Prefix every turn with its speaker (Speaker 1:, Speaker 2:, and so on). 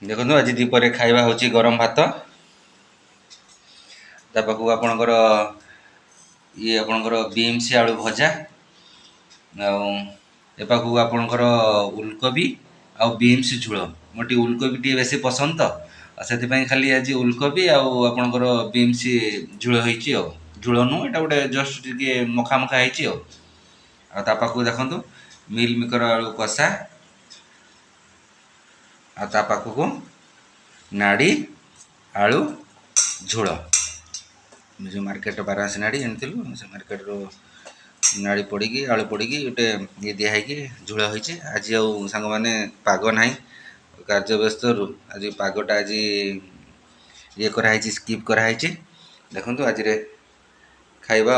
Speaker 1: देखो आज दीपर खाଇବା हूँ गरम भात ता पाखକୁ ଆପଣଙ୍କର ଇଏ ଆପଣଙ୍କର ବିମ୍ସ ଆଳୁ ଭଜା ଆଉ ଏ ପାଖକୁ ଆପଣଙ୍କର ଉଲକୋବି ଆଉ ବିମ୍ସ ଝୋଳ ମୋର ଟିକେ ଉଲକୋବି ଟିକେ ବେଶୀ ପସନ୍ଦ ତ ଆଉ ସେଥିପାଇଁ ଖାଲି ଆଜି ଉଲକୋବି ଆଉ ଆପଣଙ୍କର ବିମ୍ସ ଝୋଳ ହେଇଛି ଆଉ ଝୋଳ ନୁହଁ ଏଇଟା ଗୋଟେ ଜଷ୍ଟ ଟିକେ ମଖା ମଖା ହେଇଛି ଆଉ ତା ପାଖକୁ ଦେଖନ୍ତୁ ମିଲ୍ ମିକର ଆଳୁ କଷା ଆଉ ତା ପାଖକୁ ନାଡ଼ି ଆଳୁ ଝୋଳ जो मार्केट बारासी नाड़ी आनी से मार्केट नाड़ी पड़ी आलू पड़ी गोटे ये दिखाई झोल होती आज सांग मैंने पाग ना कार्य व्यस्त आज पागटा आज ये कराई स्किप कराई देखु आज खाଇବା